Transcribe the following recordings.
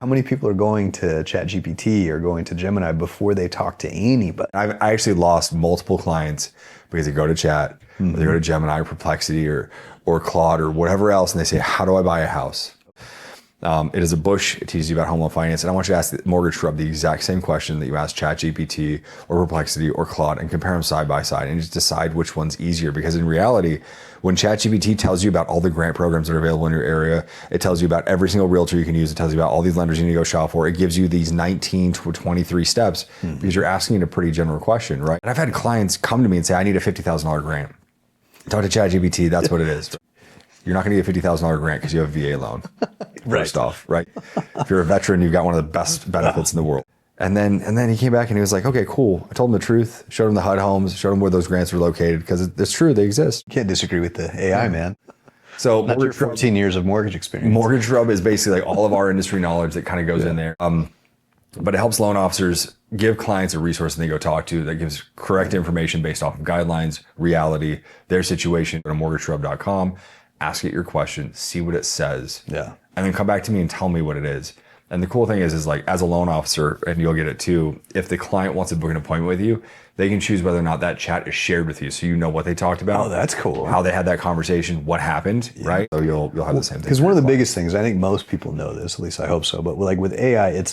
How many people are going to ChatGPT or going to Gemini before they talk to anybody? I actually lost multiple clients because they go to Chat, or they go to Gemini or Perplexity or Claude or whatever else, and they say, how do I buy a house? It is a Bush. It teaches you about home loan finance. And I want you to ask the Mortgage Shrub the exact same question that you asked ChatGPT or Perplexity or Claude, and compare them side by side and just decide which one's easier. Because in reality, when ChatGPT tells you about all the grant programs that are available in your area, it tells you about every single realtor you can use. It tells you about all these lenders you need to go shop for. It gives you these 19 to 23 steps because you're asking a pretty general question, right? And I've had clients come to me and say, I need a $50,000 grant. Talk to ChatGPT, that's what it is. You're not going to get a $50,000 grant because you have a VA loan. First off, right? If you're a veteran, you've got one of the best benefits in the world. And then he came back and he was like, okay, cool. I told him the truth, showed him the HUD homes, showed him where those grants were located, because it's true, they exist. Can't disagree with the AI, man. So Not your 14 years of mortgage experience. Mortgage Shrub is basically like all of our industry knowledge that kind of goes in there. But it helps loan officers give clients a resource that they go talk to that gives correct information based off of guidelines, reality, their situation. Go to mortgageshrub.com. Ask it your question, see what it says, and then come back to me and tell me what it is. And the cool thing is like, as a loan officer, and you'll get it too, if the client wants to book an appointment with you, they can choose whether or not that chat is shared with you, so you know what they talked about. Oh, that's cool. How they had that conversation, what happened, right? So you'll have the same thing. Because one of the biggest things, I think most people know this, at least I hope so, but like with AI,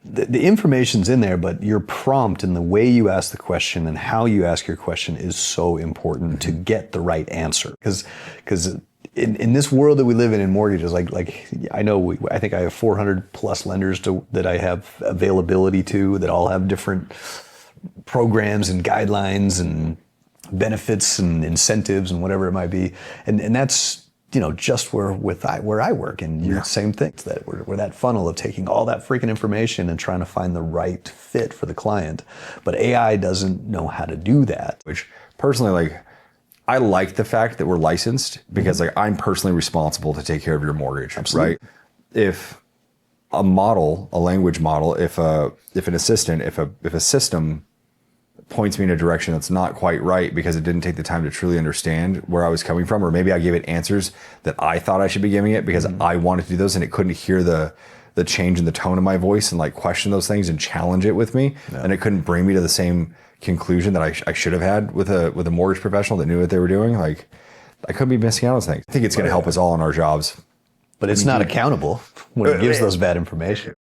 the information's in there, but your prompt and the way you ask the question and how you ask your question is so important to get the right answer. Because in this world that we live in mortgages, like I know, I think I have 400 plus lenders that I have availability to, that all have different programs and guidelines and benefits and incentives and whatever it might be. And that's, just where I work, and you're the same thing. That we're that funnel of taking all that freaking information and trying to find the right fit for the client. But AI doesn't know how to do that. Which personally, I like the fact that we're licensed, because I'm personally responsible to take care of your mortgage. Absolutely. Right? If a language model, if an assistant, if a system points me in a direction that's not quite right because it didn't take the time to truly understand where I was coming from, or maybe I gave it answers that I thought I should be giving it because I wanted to do those, and it couldn't hear the change in the tone of my voice and question those things and challenge it with me, and it couldn't bring me to the same conclusion that I should have had with a mortgage professional that knew what they were doing. I could be missing out on things. I think it's going to help us all in our jobs. But it's not accountable when it gives those bad information.